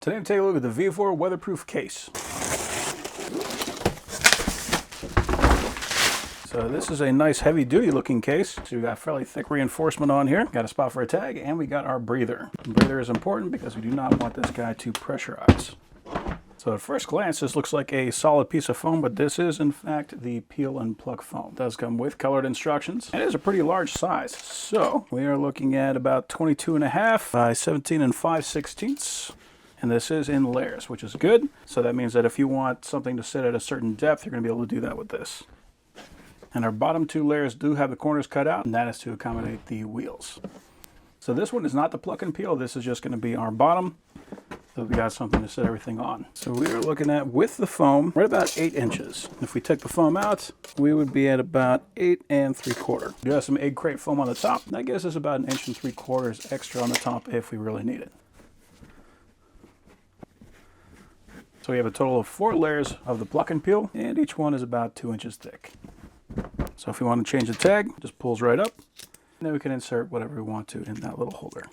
Today I'm taking a look at the VEVOR weatherproof case. So this is a nice heavy duty looking case. So we got fairly thick reinforcement on here. Got a spot for a tag, and we got our breather. The breather is important because we do not want this guy to pressurize. So at first glance this looks like a solid piece of foam, but this is in fact the peel and pluck foam. It does come with colored instructions. It is a pretty large size. So we are looking at about 22.5 by 17 5/16. And this is in layers, which is good. So that means that if you want something to sit at a certain depth, you're going to be able to do that with this. And our bottom two layers do have the corners cut out, and that is to accommodate the wheels. So this one is not the pluck and peel. This is just going to be our bottom. So we got something to set everything on. So we are looking at, with the foam, right about 8 inches. If we took the foam out, we would be at about 8 3/4. We do have some egg crate foam on the top. That gives us about 1 3/4 inches extra on the top if we really need it. So we have a total of 4 layers of the pluck and peel, and each one is about 2 inches thick. So if we want to change the tag, it just pulls right up, and then we can insert whatever we want to in that little holder.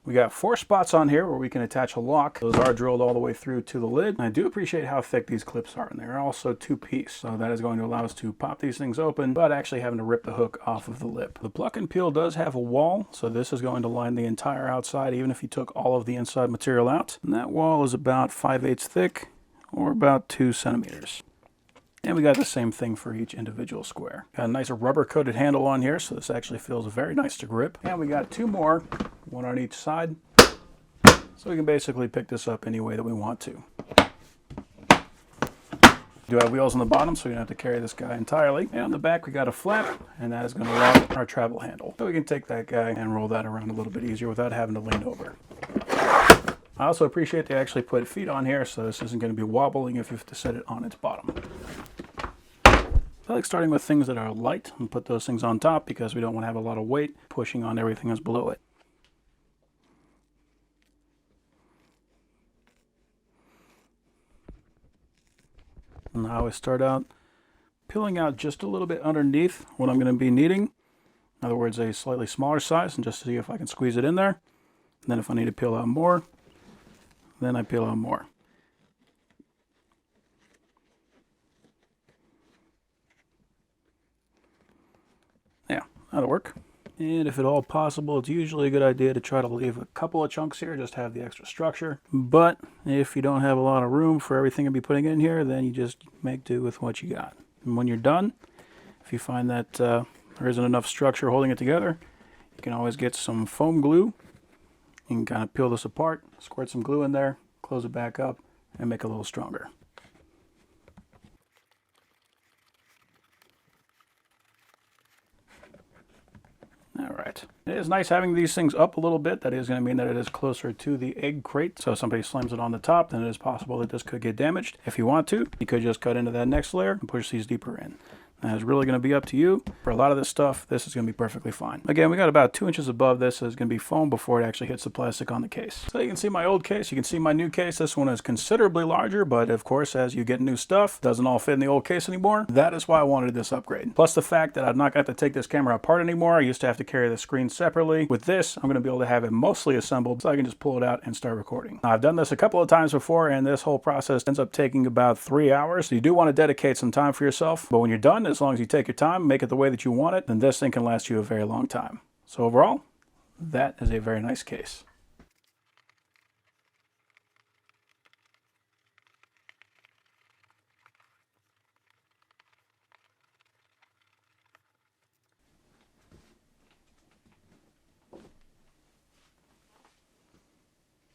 We got 4 spots on here where we can attach a lock. Those are drilled all the way through to the lid. And I do appreciate how thick these clips are, and they're also 2-piece. So that is going to allow us to pop these things open, but actually having to rip the hook off of the lip. The pluck and peel does have a wall, so this is going to line the entire outside, even if you took all of the inside material out. And that wall is about 5/8 thick, or about 2 centimeters. And we got the same thing for each individual square. Got a nice rubber coated handle on here, so this actually feels very nice to grip. And we got 2 more, one on each side. So we can basically pick this up any way that we want to. We do have wheels on the bottom, so we don't have to carry this guy entirely. And on the back we got a flap, and that is going to lock our travel handle. So we can take that guy and roll that around a little bit easier without having to lean over. I also appreciate they actually put feet on here, so this isn't going to be wobbling if you have to set it on its bottom. I like starting with things that are light and put those things on top because we don't want to have a lot of weight pushing on everything that's below it. And I always start out peeling out just a little bit underneath what I'm going to be needing. In other words, a slightly smaller size, and just to see if I can squeeze it in there. And then if I need to peel out more, then I peel out more. Yeah, that'll work. And if at all possible, it's usually a good idea to try to leave a couple of chunks here, just to have the extra structure. But if you don't have a lot of room for everything to be putting in here, then you just make do with what you got. And when you're done, if you find that there isn't enough structure holding it together, you can always get some foam glue. You can kind of peel this apart, squirt some glue in there, close it back up, and make it a little stronger. Alright. It is nice having these things up a little bit. That is going to mean that it is closer to the egg crate. So if somebody slams it on the top, then it is possible that this could get damaged. If you want to, you could just cut into that next layer and push these deeper in. That is really going to be up to you. For a lot of this stuff, this is going to be perfectly fine. Again, we got about 2 inches above this, so it's going to be foam before it actually hits the plastic on the case. So you can see my old case, you can see my new case. This one is considerably larger, but of course, as you get new stuff, it doesn't all fit in the old case anymore. That is why I wanted this upgrade. Plus the fact that I'm not going to have to take this camera apart anymore. I used to have to carry the screen separately. With this, I'm going to be able to have it mostly assembled, so I can just pull it out and start recording. Now, I've done this a couple of times before, and this whole process ends up taking about 3 hours. So you do want to dedicate some time for yourself, but when you're done, as long as you take your time, make it the way that you want it, then this thing can last you a very long time. So overall, that is a very nice case.